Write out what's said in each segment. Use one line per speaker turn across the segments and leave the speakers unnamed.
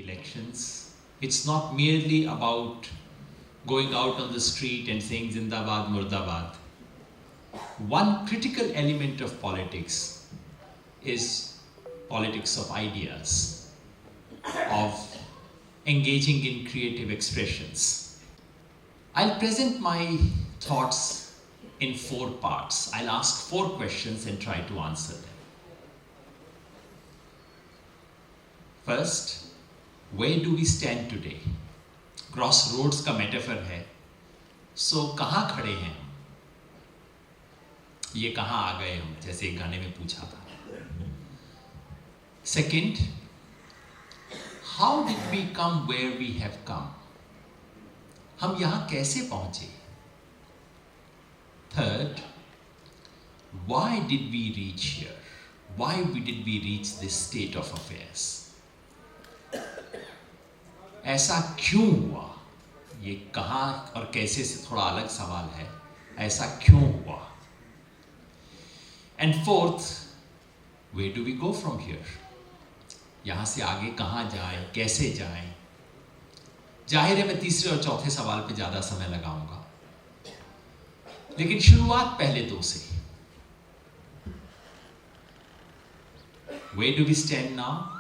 elections. It's not merely about going out on the street and saying Zindabad, Murdabad. One critical element of politics is politics of ideas, of engaging in creative expressions. I'll present my thoughts in 4 parts. I'll ask 4 questions and try to answer them. First, where do we stand today? Crossroads का metaphor है. So कहाँ खड़े हैं हम? ये कहाँ आ गए हम? जैसे एक गाने में पूछा था. Second, how did we come where we have come? हम यहाँ कैसे पहुँचे? Third, why did we reach here? Why did we reach this state of affairs? ऐसा क्यों हुआ? ये कहाँ और कैसे से थोड़ा अलग सवाल है. ऐसा क्यों हुआ? And fourth, where do we go from here? यहाँ से आगे कहाँ जाएं, कैसे जाएं? जाहिर है मैं तीसरे और चौथे सवाल पे ज़्यादा समय लगाऊंगा, लेकिन शुरुआत पहले 2 से. Where do we stand now?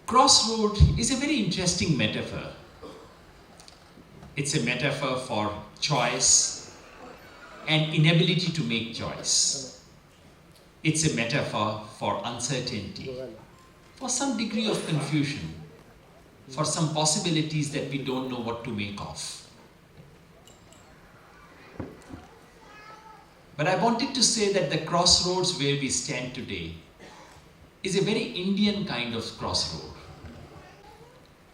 Crossroad is a very interesting metaphor. It's a metaphor for choice and inability to make choice. It's a metaphor for uncertainty, for some degree of confusion, for some possibilities that we don't know what to make of. But I wanted to say that the crossroads where we stand today is a very Indian kind of crossroad.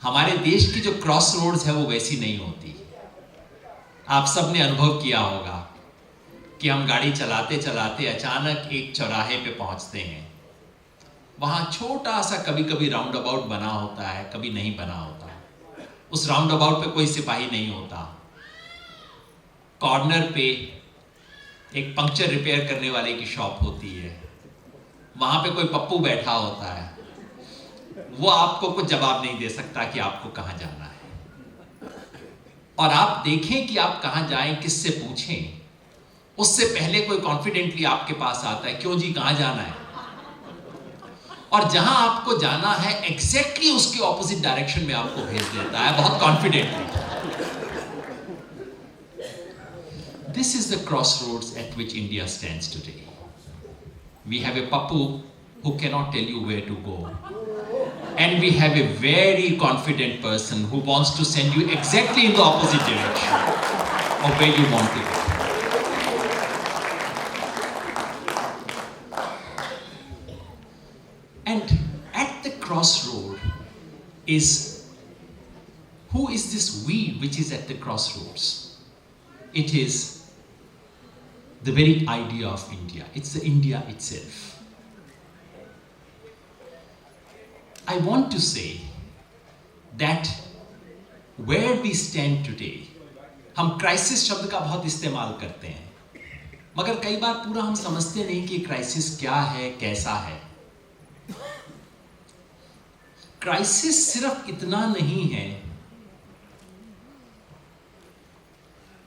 हमारे देश की जो crossroads है वो वैसी नहीं होती. आप सब ने अनुभव किया होगा कि हम गाड़ी चलाते चलाते अचानक एक चौराहे पे पहुंचते हैं. वहाँ छोटा सा कभी कभी राउंड अबाउट बना होता है, कभी नहीं बना होता. उस राउंड अबाउट पे कोई सिपाही नहीं होता. कॉर्नर पे एक पंक्चर रिपेयर करने वाले की शॉप होती है. वहाँ पे कोई पप्पू बैठा होता है. वो आपको कुछ जवाब नहीं दे सकता कि आपको कहाँ जाना है. और आप देखें कि आप कहाँ जाएं, किससे पूछें, उससे पहले कोई कॉन्फिडेंटली आपके पास आता है, क्यों जी कहाँ जाना है? और जहां आपको जाना है एग्जैक्टली उसके ऑपोजिट डायरेक्शन में आपको भेज देता है बहुत confidently. This is the crossroads at which India stands today. We have a pappu who cannot tell you where to go. And we have a very confident person who wants to send you exactly in the opposite direction of where you want to go. And at the crossroad is, who is this we which is at the crossroads? It is the very idea of India. It's the India itself. I want to say that where we stand today, हम crisis शब्द का बहुत इस्तेमाल करते हैं, मगर कई बार पूरा हम समझते नहीं कि क्राइसिस क्या है, कैसा है. क्राइसिस सिर्फ इतना नहीं है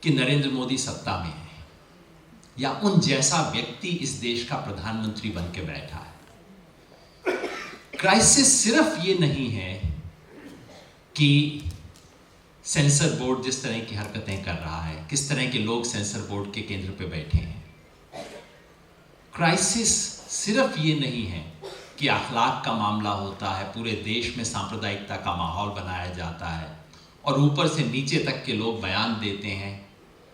कि नरेंद्र मोदी सत्ता में है या उन जैसा व्यक्ति इस देश का प्रधानमंत्री बन के बैठा है. क्राइसिस सिर्फ ये नहीं है कि सेंसर बोर्ड जिस तरह की हरकतें कर रहा है, किस तरह के लोग सेंसर बोर्ड के केंद्र पे बैठे हैं. क्राइसिस सिर्फ ये नहीं है कि अखलाक का मामला होता है, पूरे देश में सांप्रदायिकता का माहौल बनाया जाता है और ऊपर से नीचे तक के लोग बयान देते हैं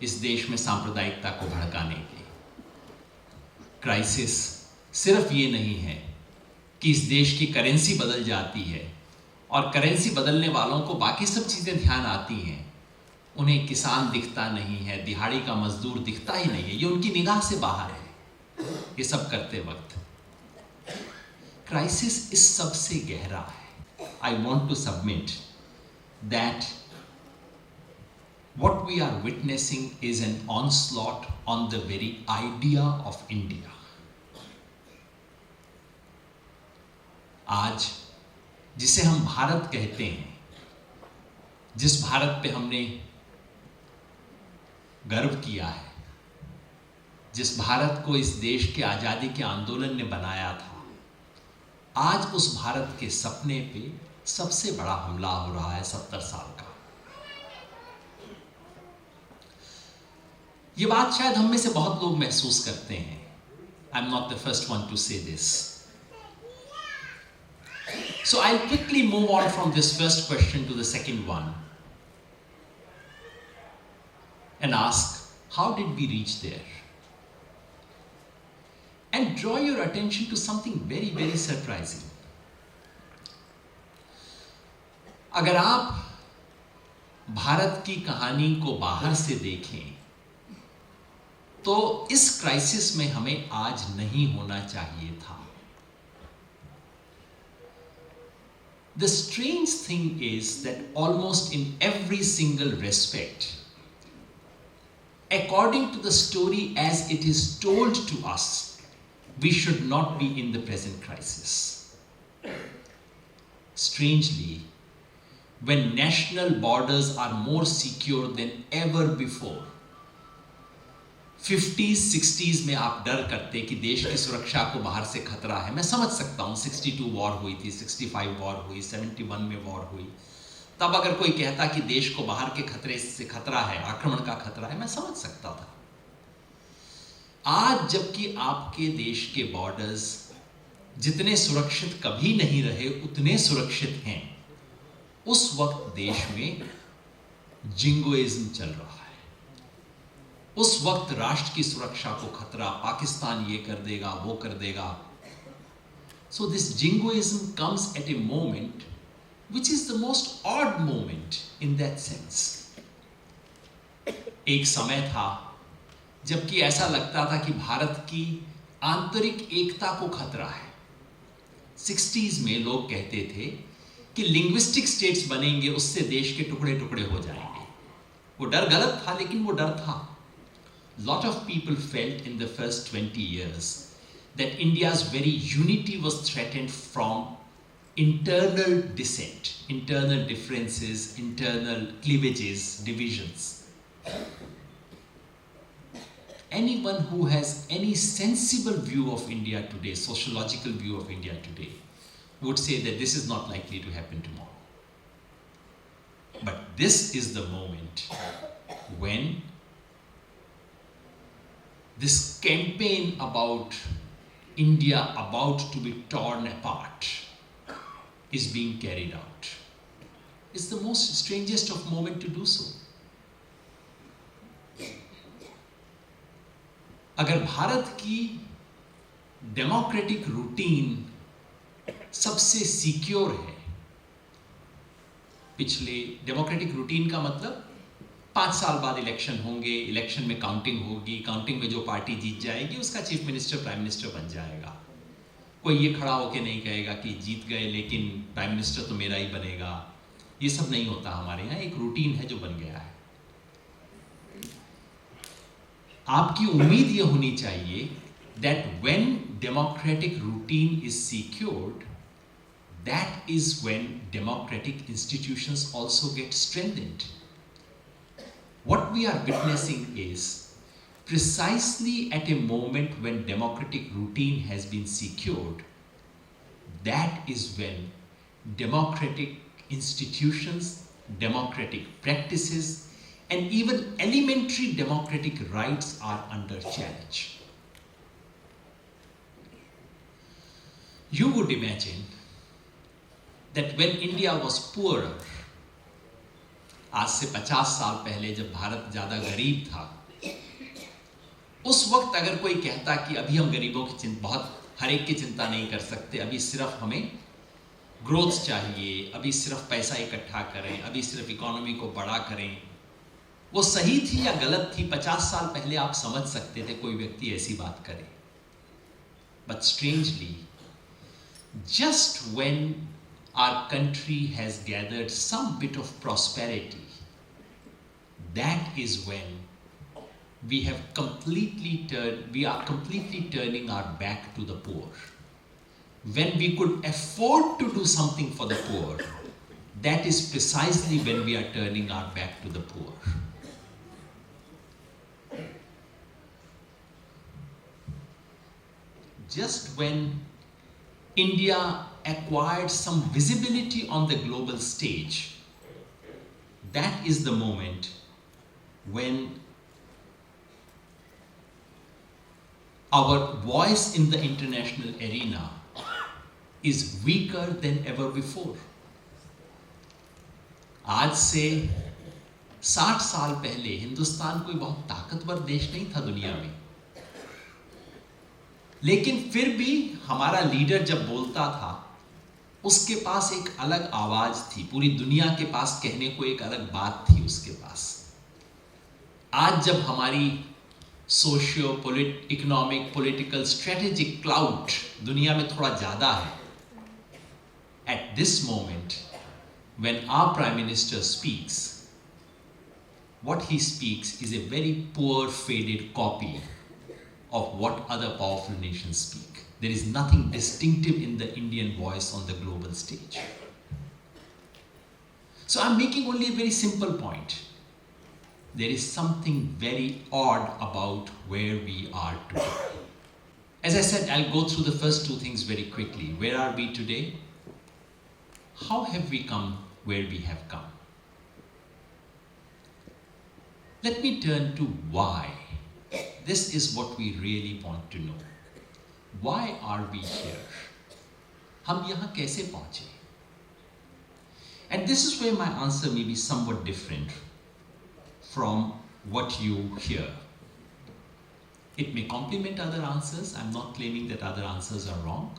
इस देश में सांप्रदायिकता को भड़काने के. क्राइसिस सिर्फ ये नहीं है कि इस देश की करेंसी बदल जाती है और करेंसी बदलने वालों को बाकी सब चीज़ें ध्यान आती हैं, उन्हें किसान दिखता नहीं है, दिहाड़ी का मजदूर दिखता ही नहीं है, ये उनकी निगाह से बाहर है ये सब करते वक्त. क्राइसिस इस सबसे गहरा है. I want to submit that what we are witnessing is an onslaught on the very idea of India. आज जिसे हम भारत कहते हैं, जिस भारत पे हमने गर्व किया है, जिस भारत को इस देश के आजादी के आंदोलन ने बनाया था, आज उस भारत के सपने पे सबसे बड़ा हमला हो रहा है 70 साल का। ये बात शायद हम में से बहुत लोग महसूस करते हैं। I am not the first one two से this. So I'll quickly move on from this first question to the second one and ask, how did we reach there? And draw your attention to something very, very surprising. अगर आप भारत की कहानी को बाहर से देखें तो इस क्राइसिस में हमें आज नहीं होना चाहिए था। The strange thing is that almost in every single respect, according to the story as it is told to us, we should not be in the present crisis. Strangely, when national borders are more secure than ever before, 50s 60s में आप डर करते कि देश की सुरक्षा को बाहर से खतरा है। मैं समझ सकता हूँ, 62 वॉर हुई थी, 65 वॉर हुई, 71 में वॉर हुई, तब अगर कोई कहता कि देश को बाहर के खतरे से खतरा है, आक्रमण का खतरा है, मैं समझ सकता था। आज जबकि आपके देश के बॉर्डर्स जितने सुरक्षित कभी नहीं रहे उतने सुरक्षित हैं, उस वक्त देश में जिंगोइज्म चल रहा है। उस वक्त राष्ट्र की सुरक्षा को खतरा, पाकिस्तान ये कर देगा, वो कर देगा। So this jingoism comes at a moment which is the most odd moment in that sense. एक समय था जबकि ऐसा लगता था कि भारत की आंतरिक एकता को खतरा है। 60s में लोग कहते थे कि लिंग्विस्टिक स्टेट्स बनेंगे, उससे देश के टुकड़े टुकड़े हो जाएंगे। वो डर गलत था, लेकिन वो डर था। Lot of people felt in the first 20 years that India's very unity was threatened from internal dissent, internal differences, internal cleavages, divisions. Anyone who has any sensible view of India today, sociological view of India today, would say that this is not likely to happen tomorrow. But this is the moment when this campaign about India about to be torn apart is being carried out. It's the most strangest of moment to do so. अगर भारत की democratic routine सबसे secure है, पिछले democratic routine का मतलब 5 साल बाद election होंगे, इलेक्शन में काउंटिंग होगी, काउंटिंग में जो पार्टी जीत जाएगी उसका चीफ मिनिस्टर प्राइम मिनिस्टर बन जाएगा। कोई ये खड़ा होकर नहीं कहेगा कि जीत गए लेकिन प्राइम मिनिस्टर तो मेरा ही बनेगा। ये सब नहीं होता हमारे यहाँ, एक रूटीन है जो बन गया है। आपकी उम्मीद ये होनी चाहिए that when democratic routine is secured, that is when democratic institutions also get strengthened. What we are witnessing is precisely at a moment when democratic routine has been secured, that is when democratic institutions, democratic practices, and even elementary democratic rights are under challenge. You would imagine that when India was poorer, आज से 50 साल पहले जब भारत ज़्यादा गरीब था, उस वक्त अगर कोई कहता कि अभी हम गरीबों की हर एक की चिंता नहीं कर सकते, अभी सिर्फ हमें ग्रोथ चाहिए, अभी सिर्फ पैसा इकट्ठा करें, अभी सिर्फ इकोनॉमी को बड़ा करें, वो सही थी या गलत थी 50 साल पहले आप समझ सकते थे कोई व्यक्ति ऐसी बात करे। But strangely, just when our country has gathered some bit of prosperity, that is when we are completely turning our back to the poor. when we could afford to do something for the poor, that is precisely when we are turning our back to the poor. Just when India acquired some visibility on the global stage, that is the moment when our voice in the international arena is weaker than ever before. आज से 60 साल पहले हिंदुस्तान कोई बहुत ताकतवर देश नहीं था दुनिया में, लेकिन फिर भी हमारा लीडर जब बोलता था उसके पास एक अलग आवाज थी, पूरी दुनिया के पास कहने को एक अलग बात थी उसके पास। आज जब हमारी socio economic political strategic cloud दुनिया में थोड़ा ज्यादा है, at this moment when our Prime Minister speaks, what he speaks is a very poor, faded copy of what other powerful nations speak. There is nothing distinctive in the Indian voice on the global stage. So I'm making only a very simple point. There is something very odd about where we are today. As I said, I'll go through the first two things very quickly. Where are we today? How have we come where we have come? Let me turn to why. This is what we really want to know. Why are we here? हम यहाँ कैसे पहुँचे? And this is where my answer may be somewhat different from what you hear. It may complement other answers. I'm not claiming that other answers are wrong.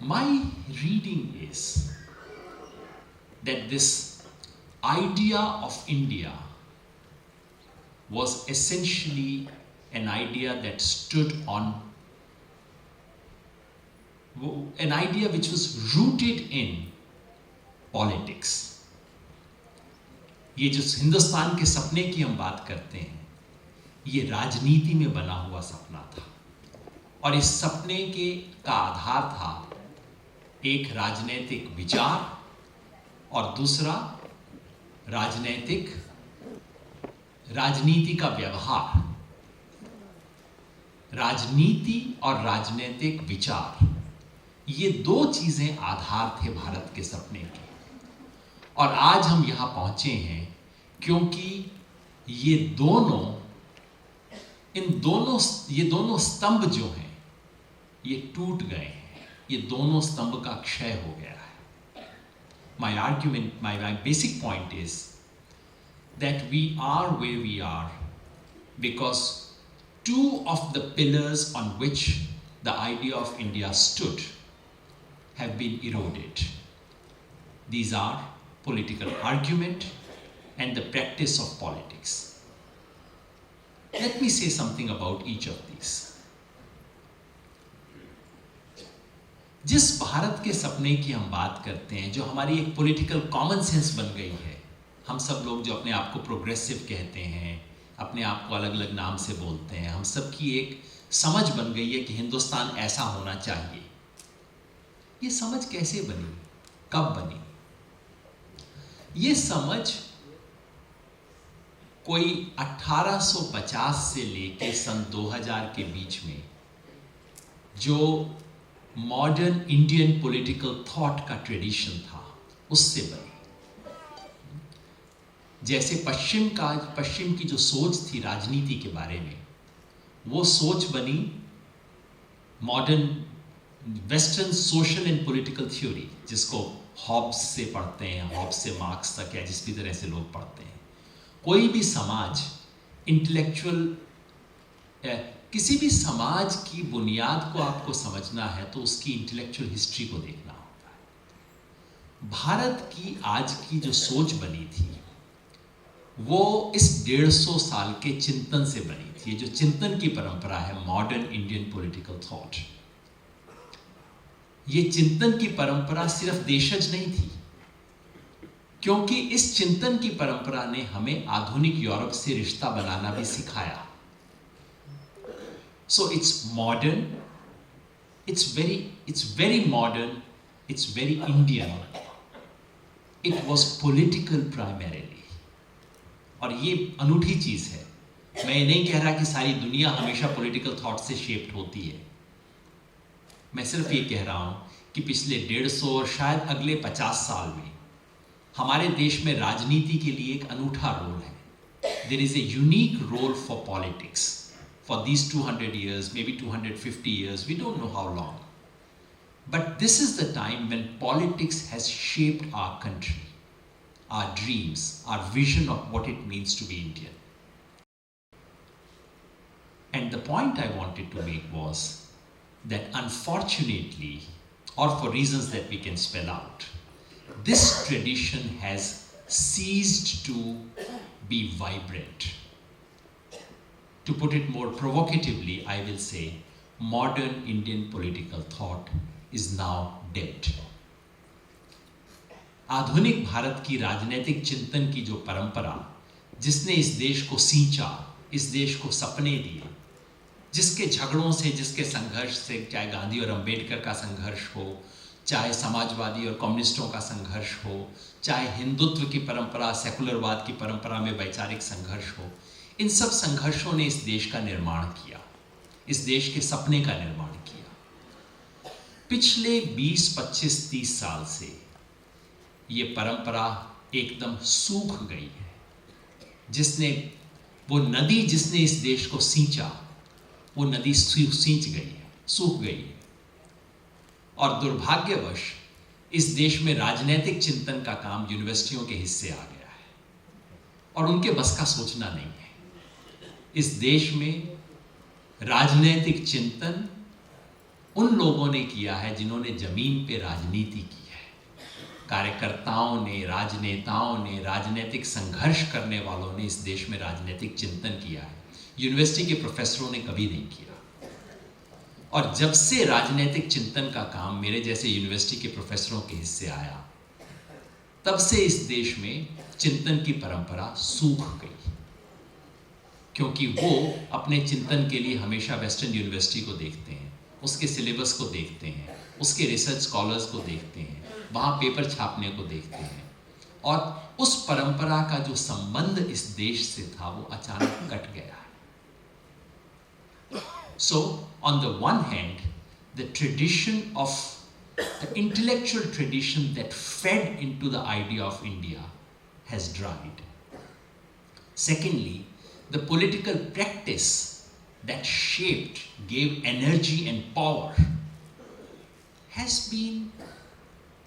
My reading is that this idea of India was essentially an idea that stood on, an idea which was rooted in politics. ये जो हिंदुस्तान के सपने की हम बात करते हैं, ये राजनीति में बना हुआ सपना था, और इस सपने का आधार था एक राजनीतिक विचार और दूसरा राजनीति का व्यवहार। राजनीति और राजनीतिक विचार, ये दो चीजें आधार थे भारत के सपने के, और आज हम यहां पहुंचे हैं क्योंकि ये दोनों स्तंभ जो हैं ये टूट गए हैं, ये दोनों स्तंभ का क्षय हो गया है। My argument, my basic point is that we are where we are because two of the pillars on which the idea of India stood have been eroded. These are political argument and the practice of politics. Let me say something about each of these. जिस भारत के सपने की हम बात करते हैं, जो हमारी एक पॉलिटिकल कॉमन सेंस बन गई है, हम सब लोग जो अपने आप को प्रोग्रेसिव कहते हैं, अपने आप को अलग अलग नाम से बोलते हैं, हम सब की एक समझ बन गई है कि हिंदुस्तान ऐसा होना चाहिए। ये समझ कैसे बनी, कब बनी? ये समझ कोई 1850 से लेके सन 2000 के बीच में जो मॉडर्न इंडियन पॉलिटिकल थॉट का ट्रेडिशन था, उससे बनी। जैसे पश्चिम की जो सोच थी राजनीति के बारे में, वो सोच बनी modern western social and political theory, जिसको हॉब्स से पढ़ते हैं, हॉब्स से मार्क्स तक या जिस भी तरह से लोग पढ़ते हैं। कोई भी समाज इंटेलेक्चुअल, किसी भी समाज की बुनियाद को आपको समझना है तो उसकी इंटेलेक्चुअल हिस्ट्री को देखना होता है। भारत की आज की जो सोच बनी थी वो इस 150 साल के चिंतन से बनी थी। जो चिंतन की परंपरा है मॉडर्न इंडियन पॉलिटिकल थॉट, ये चिंतन की परंपरा सिर्फ देशज नहीं थी, क्योंकि इस चिंतन की परंपरा ने हमें आधुनिक यूरोप से रिश्ता बनाना भी सिखाया। So it's modern, it's very modern, it's very Indian. It was political primarily. और ये अनूठी चीज है। मैं ये नहीं कह रहा कि सारी दुनिया हमेशा पॉलिटिकल थॉट से शेप्ड होती है। मैं सिर्फ ये कह रहा हूं कि पिछले 150 और शायद अगले 50 साल में हमारे देश में राजनीति के लिए एक अनूठा रोल है। There is a unique role for politics for these 200 years, maybe 250 years, we don't know how long. But this is the time when politics has shaped our country, our dreams, our vision of what it means to be Indian. And the point I wanted to make was that unfortunately, or for reasons that we can spell out, this tradition has ceased to be vibrant. To put it more provocatively, I will say, modern Indian political thought is now dead. आधुनिक भारत की राजनीतिक चिंतन की जो परंपरा, जिसने इस देश को सींचा, इस देश को सपने दिए, जिसके झगड़ों से, जिसके संघर्ष से, चाहे गांधी और अंबेडकर का संघर्ष हो, चाहे समाजवादी और कम्युनिस्टों का संघर्ष हो, चाहे हिंदुत्व की परंपरा, सेकुलरवाद की परंपरा में वैचारिक संघर्ष हो, इन सब संघर्षों ने इस देश का निर्माण किया, इस देश के सपने का निर्माण किया। पिछले 20, 25, 30 साल से ये परंपरा एकदम सूख गई है। वो नदी जिसने इस देश को सींचा, वो नदी सींच गई है, सूख गई है। और दुर्भाग्यवश इस देश में राजनीतिक चिंतन का काम यूनिवर्सिटियों के हिस्से आ गया है और उनके बस का सोचना नहीं है। इस देश में राजनीतिक चिंतन उन लोगों ने किया है जिन्होंने जमीन पे राजनीति की है। कार्यकर्ताओं ने, राजनेताओं ने, राजनीतिक संघर्ष करने वालों ने इस देश में राजनीतिक चिंतन किया है। यूनिवर्सिटी के प्रोफेसरों ने कभी नहीं किया। और जब से राजनीतिक चिंतन का काम मेरे जैसे यूनिवर्सिटी के प्रोफेसरों के हिस्से आया, तब से इस देश में चिंतन की परंपरा सूख गई, क्योंकि वो अपने चिंतन के लिए हमेशा वेस्टर्न यूनिवर्सिटी को देखते हैं, उसके सिलेबस को देखते हैं, उसके रिसर्च स्कॉलर्स को देखते हैं, वहाँ पेपर छापने को देखते हैं, और उस परंपरा का जो संबंध इस देश से था वो अचानक कट गया है। So, on the one hand, the tradition of the intellectual tradition that fed into the idea of India has dried. Secondly, the political practice that shaped, gave energy and power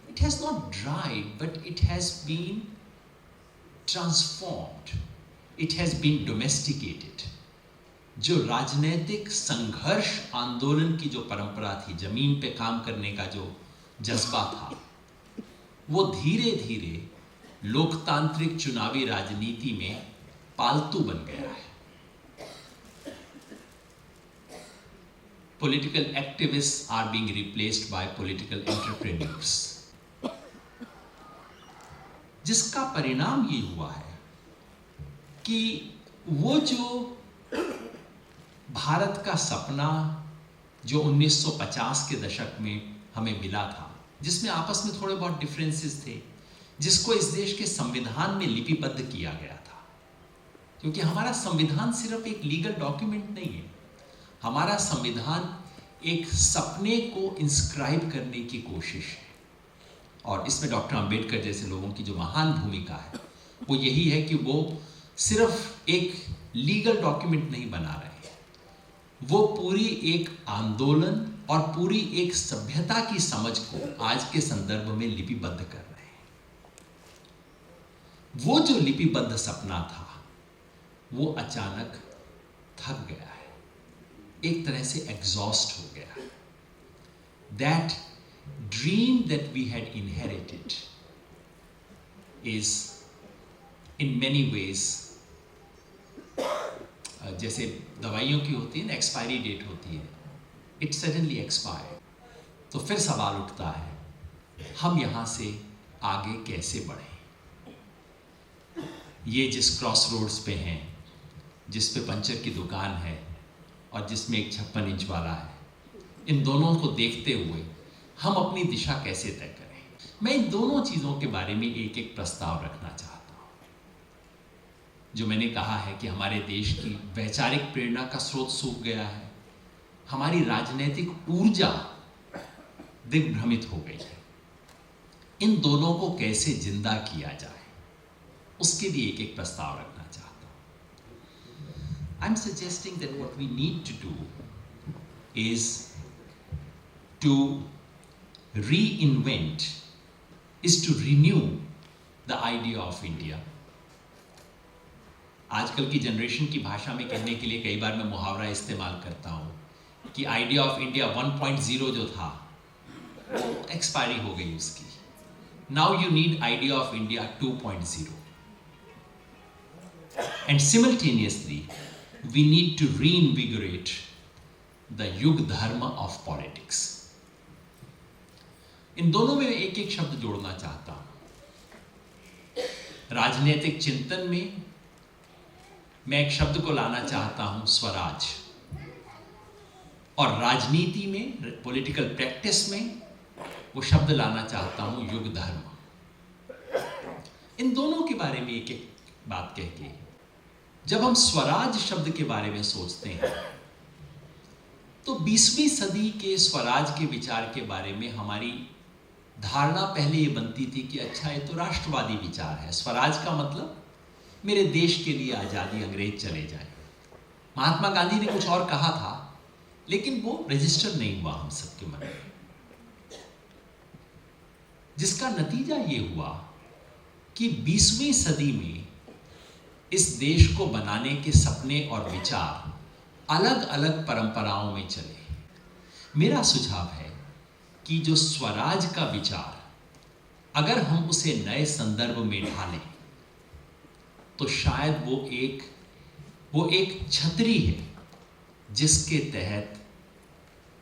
it has not dried, but it has been transformed. It has been domesticated. जो राजनीतिक संघर्ष आंदोलन की जो परंपरा थी, जमीन पे काम करने का जो जज्बा था, वो धीरे धीरे लोकतांत्रिक चुनावी राजनीति में पालतू बन गया है। Political activists are being replaced by political entrepreneurs. जिसका परिणाम ये हुआ है कि वो जो भारत का सपना जो 1950 के दशक में हमें मिला था, जिसमें आपस में थोड़े बहुत डिफरेंसेस थे, जिसको इस देश के संविधान में लिपिबद्ध किया गया था, क्योंकि हमारा संविधान सिर्फ एक लीगल डॉक्यूमेंट नहीं है, हमारा संविधान एक सपने को इंस्क्राइब करने की कोशिश है। और इसमें डॉक्टर अंबेडकर जैसे लोगों की जो महान भूमिका है वो यही है कि वो सिर्फ एक लीगल डॉक्यूमेंट नहीं बना रहे हैं, वो पूरी एक आंदोलन और पूरी एक सभ्यता की समझ को आज के संदर्भ में लिपिबद्ध कर रहे हैं। वो जो लिपिबद्ध सपना था वो अचानक थक गया है, एक तरह से एग्जॉस्ट हो गया है। That dream that we had inherited is in many ways जैसे दवाइयों की होती है ना, एक्सपायरी डेट होती है, इट सडनली एक्सपायर। तो फिर सवाल उठता है, हम यहाँ से आगे कैसे बढ़ें? ये जिस क्रॉस रोड्स पे हैं, जिस पे पंचर की दुकान है और जिसमें एक 56 इंच वाला है, इन दोनों को देखते हुए हम अपनी दिशा कैसे तय करें। मैं इन दोनों चीज़ों के बारे में एक एक प्रस्ताव रखना चाहता हूँ। जो मैंने कहा है कि हमारे देश की वैचारिक प्रेरणा का स्रोत सूख गया है, हमारी राजनीतिक ऊर्जा दिग्भ्रमित हो गई है, इन दोनों को कैसे जिंदा किया जाए, उसके लिए एक एक प्रस्ताव रखना चाहता हूं। I am suggesting that what we need to do is to reinvent, is to renew the idea of India. आजकल की जनरेशन की भाषा में कहने के लिए कई बार मैं मुहावरा इस्तेमाल करता हूँ कि आइडिया ऑफ इंडिया 1.0 जो था वो एक्सपायरी हो गई उसकी। Now you need idea of India 2.0 and simultaneously we need to reinvigorate the yuga dharma of politics. इन दोनों में एक एक शब्द जोड़ना चाहता हूं। राजनीतिक चिंतन में मैं एक शब्द को लाना चाहता हूं, स्वराज, और राजनीति में, पॉलिटिकल प्रैक्टिस में वो शब्द लाना चाहता हूं, युग धर्म। इन दोनों के बारे में एक एक बात कह के, जब हम स्वराज शब्द के बारे में सोचते हैं तो 20वीं सदी के स्वराज के विचार के बारे में हमारी धारणा पहले ये बनती थी कि अच्छा, ये तो राष्ट्रवादी विचार है। स्वराज का मतलब मेरे देश के लिए आज़ादी, अंग्रेज चले जाए। महात्मा गांधी ने कुछ और कहा था, लेकिन वो रजिस्टर नहीं हुआ हम सबके मन में, जिसका नतीजा ये हुआ कि 20वीं सदी में इस देश को बनाने के सपने और विचार अलग अलग परंपराओं में चले। मेरा सुझाव है कि जो स्वराज का विचार, अगर हम उसे नए संदर्भ में ढालें तो शायद वो एक छतरी है जिसके तहत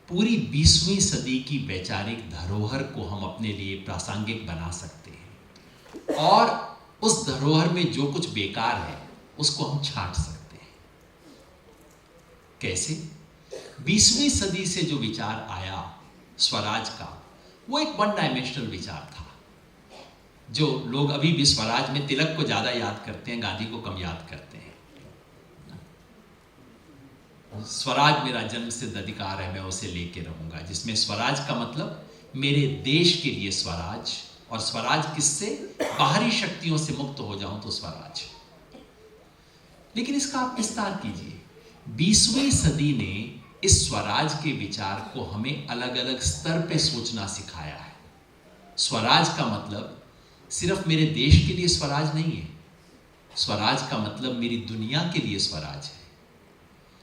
पूरी 20वीं सदी की वैचारिक धरोहर को हम अपने लिए प्रासंगिक बना सकते हैं, और उस धरोहर में जो कुछ बेकार है उसको हम छांट सकते हैं। कैसे? 20वीं सदी से जो विचार आया स्वराज का, वो एक वन डायमेंशनल विचार था। जो लोग अभी भी स्वराज में तिलक को ज्यादा याद करते हैं, गांधी को कम याद करते हैं। स्वराज मेरा जन्मसिद्ध अधिकार है, मैं उसे लेके रहूंगा, जिसमें स्वराज का मतलब मेरे देश के लिए स्वराज, और स्वराज किससे? बाहरी शक्तियों से मुक्त हो जाऊं तो स्वराज। लेकिन इसका आप विस्तार कीजिए। 20वीं सदी ने इस स्वराज के विचार को हमें अलग अलग स्तर पे सोचना सिखाया है। स्वराज का मतलब सिर्फ मेरे देश के लिए स्वराज नहीं है, स्वराज का मतलब मेरी दुनिया के लिए स्वराज है।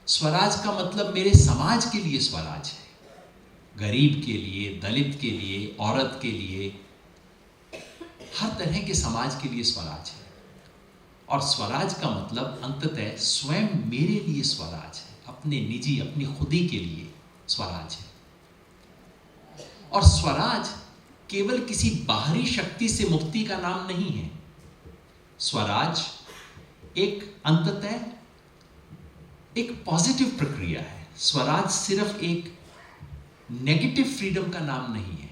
स्वराज का मतलब मेरे समाज के लिए स्वराज है, गरीब के लिए, दलित के लिए, औरत के लिए, हर तरह के समाज के लिए स्वराज है। और स्वराज का मतलब अंततः स्वयं मेरे लिए स्वराज है, अपने निजी, अपनी खुदी के लिए स्वराज है। और स्वराज केवल किसी बाहरी शक्ति से मुक्ति का नाम नहीं है। स्वराज एक अंततः एक पॉजिटिव प्रक्रिया है। स्वराज सिर्फ एक नेगेटिव फ्रीडम का नाम नहीं है,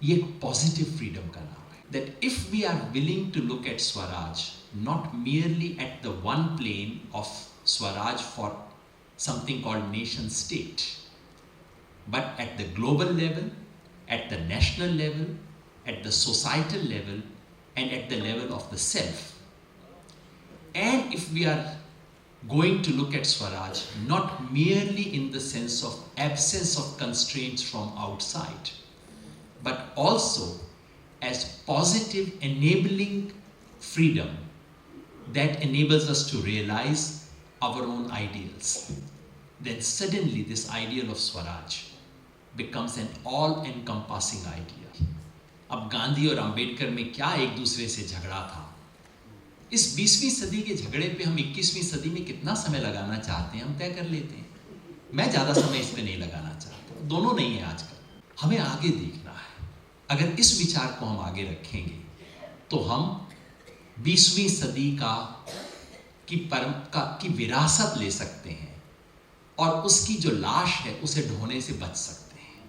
ये एक पॉजिटिव फ्रीडम का नाम है। That if we are willing to look at Swaraj not merely at the one plane of Swaraj for something called nation state, but at the global level, at the national level, at the societal level, and at the level of the self. And if we are going to look at Swaraj not merely in the sense of absence of constraints from outside, but also as positive enabling freedom that enables us to realize our own ideals, then suddenly this ideal of Swaraj becomes an all-encompassing idea. अब गांधी और अंबेडकर में क्या एक दूसरे से झगड़ा था, इस 20वीं सदी के झगड़े पे हम 21वीं सदी में कितना समय लगाना चाहते हैं हम तय कर लेते हैं। मैं ज़्यादा समय इस पे नहीं लगाना चाहता, दोनों नहीं है आजकल। हमें आगे देखना है। अगर इस विचार को हम आगे रखेंगे तो हम 20वीं सदी की विरासत ले सकते हैं, और उसकी जो लाश है उसे ढोने से बच सकते हैं।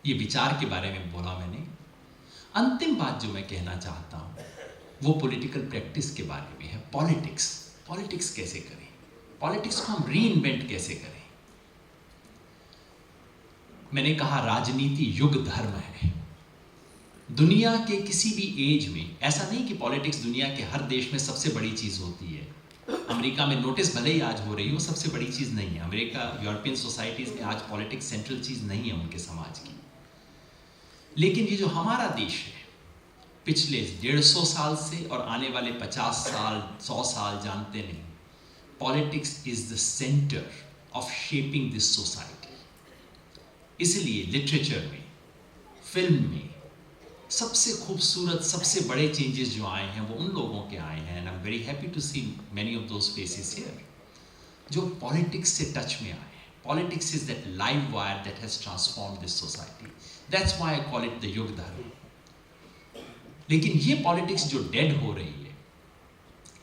ये विचार के बारे में बोला मैंने। अंतिम बात जो मैं कहना चाहता हूं वो पॉलिटिकल प्रैक्टिस के बारे में है। पॉलिटिक्स कैसे करें, पॉलिटिक्स को हम रीइन्वेंट कैसे करें। मैंने कहा राजनीति युग धर्म है। दुनिया के किसी भी एज में ऐसा नहीं कि पॉलिटिक्स दुनिया के हर देश में सबसे बड़ी चीज होती है। अमेरिका में नोटिस भले ही आज हो रही हो, सबसे बड़ी चीज नहीं है। अमेरिका, यूरोपियन सोसाइटीज में आज पॉलिटिक्स सेंट्रल चीज नहीं है उनके समाज की। लेकिन ये जो हमारा देश है, पिछले 150 साल से और आने वाले 50 साल 100 साल जानते नहीं, politics is the centre of shaping this society. इसलिए लिटरेचर में, फिल्म में सबसे खूबसूरत, सबसे बड़े चेंजेस जो आए हैं वो उन लोगों के आए हैं, and I am very happy to see many of those faces here, जो पॉलिटिक्स से टच में आए हैं। Politics is that live wire that has transformed this society. That's why I call it the yuga dharma. लेकिन ये पॉलिटिक्स जो dead हो रही है,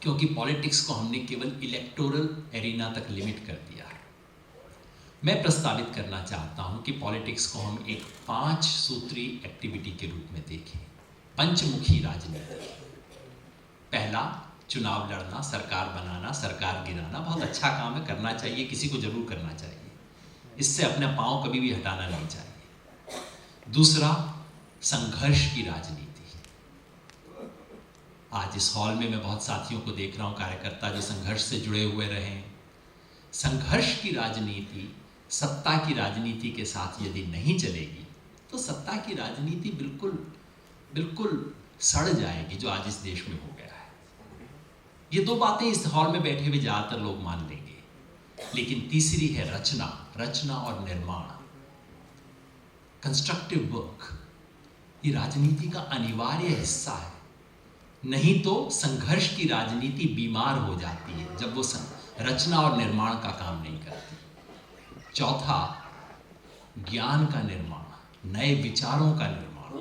क्योंकि पॉलिटिक्स को हमने केवल इलेक्टोरल एरिना तक लिमिट कर दिया है। मैं प्रस्तावित करना चाहता हूं कि पॉलिटिक्स को हम एक 5 सूत्री एक्टिविटी के रूप में देखें। पंचमुखी राजनीति। पहला, चुनाव लड़ना, सरकार बनाना, सरकार गिराना बहुत अच्छा काम है, करना चाहिए, किसी को जरूर करना चाहिए। इससे अपने पांव कभी भी हटाना नहीं चाहिए। दूसरा, संघर्ष की राजनीति। आज इस हॉल में मैं बहुत साथियों को देख रहा हूं, कार्यकर्ता जो संघर्ष से जुड़े हुए रहे हैं। संघर्ष की राजनीति सत्ता की राजनीति के साथ यदि नहीं चलेगी तो सत्ता की राजनीति बिल्कुल सड़ जाएगी, जो आज इस देश में हो गया है। ये 2 बातें इस हॉल में बैठे हुए ज्यादातर लोग मान लेंगे। लेकिन तीसरी है रचना और निर्माण, कंस्ट्रक्टिव वर्क। ये राजनीति का अनिवार्य हिस्सा है। नहीं तो संघर्ष की राजनीति बीमार हो जाती है जब वो रचना और निर्माण का काम नहीं करती। चौथा, ज्ञान का निर्माण, नए विचारों का निर्माण।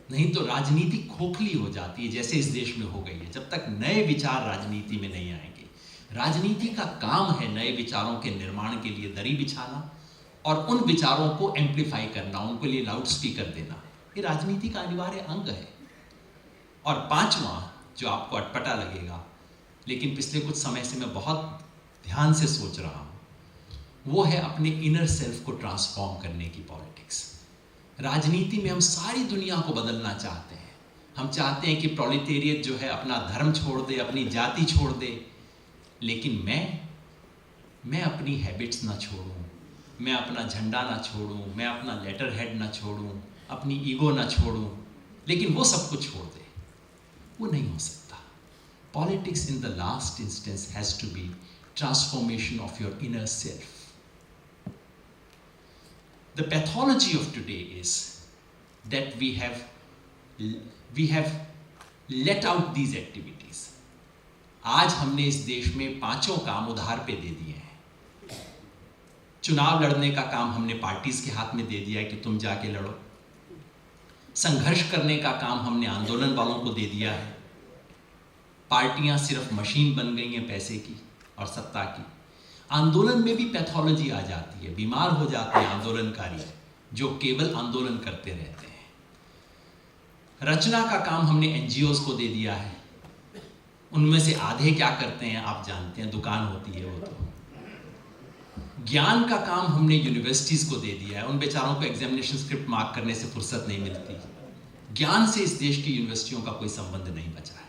नहीं तो राजनीति खोखली हो जाती है, जैसे इस देश में हो गई है। जब तक नए विचार राजनीति में नहीं आएंगे, राजनीति का काम है नए विचारों के निर्माण के लिए दरी बिछाना और उन विचारों को एम्प्लीफाई करना, उनके लिए लाउड स्पीकर देना। ये राजनीति का अनिवार्य अंग है। और 5वां, जो आपको अटपटा लगेगा, लेकिन पिछले कुछ समय से मैं बहुत ध्यान से सोच रहा हूं, वो है अपने इनर सेल्फ को ट्रांसफॉर्म करने की पॉलिटिक्स। राजनीति में हम सारी दुनिया को बदलना चाहते हैं। हम चाहते हैं कि प्रोलेटेरिएट जो है अपना धर्म छोड़ दे, अपनी जाति छोड़ दे। लेकिन मैं अपनी हैबिट्स ना छोड़ूं, मैं अपना झंडा ना छोड़ूं, मैं अपना लेटर हेड ना छोड़ूं, अपनी ईगो ना छोड़ूं, लेकिन वो सब कुछ छोड़ दे, वो नहीं हो सकता। Politics in the last instance has to be transformation of your inner self. The pathology of today is that we have let out these activities. आज हमने इस देश में 5 काम उधार पे दे दिए हैं। चुनाव लड़ने का काम हमने पार्टीज के हाथ में दे दिया है कि तुम जाके लड़ो। संघर्ष करने का काम हमने आंदोलन वालों को दे दिया है। पार्टियां सिर्फ मशीन बन गई हैं पैसे की और सत्ता की। आंदोलन में भी पैथोलॉजी आ जाती है, बीमार हो जाते हैं आंदोलनकारी जो केवल आंदोलन करते रहते हैं। रचना का काम हमने एनजीओज को दे दिया है। उनमें से आधे क्या करते हैं आप जानते हैं, दुकान होती है वो तो। ज्ञान का काम हमने यूनिवर्सिटीज को दे दिया है। उन बेचारों को एग्जामिनेशन स्क्रिप्ट मार्क करने से फुर्सत नहीं मिलती। ज्ञान से इस देश की यूनिवर्सिटियों का कोई संबंध नहीं बचा है।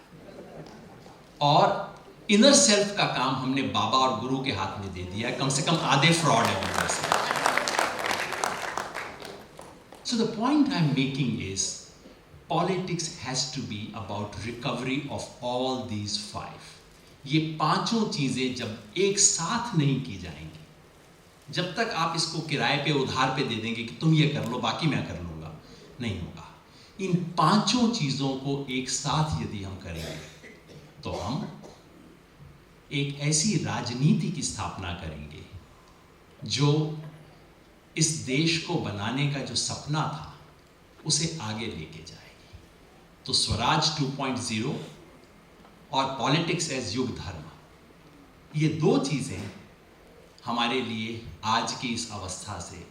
और इनर सेल्फ का काम हमने बाबा और गुरु के हाथ में दे दिया है। कम से कम आधे फ्रॉड है उनमें से। So the point I'm making is politics has to be about recovery of all these 5. ये 5 चीजें जब एक साथ नहीं की जाएंगी, जब तक आप इसको किराए पे उधार पे दे देंगे कि तुम ये कर लो बाकी मैं कर लूंगा, नहीं होगा। इन 5 चीजों को एक साथ यदि हम करेंगे तो हम एक ऐसी राजनीति की स्थापना करेंगे जो इस देश को बनाने का जो सपना था उसे आगे लेके जाएगी। तो स्वराज 2.0 और पॉलिटिक्स एज युग धर्म, ये 2 चीजें हमारे लिए आज की इस अवस्था से,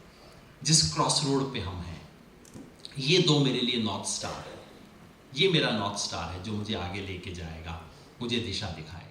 जिस क्रॉस रोड पे हम हैं, ये दो मेरे लिए नॉर्थ स्टार है। ये मेरा नॉर्थ स्टार है जो मुझे आगे लेके जाएगा, मुझे दिशा दिखाएगा।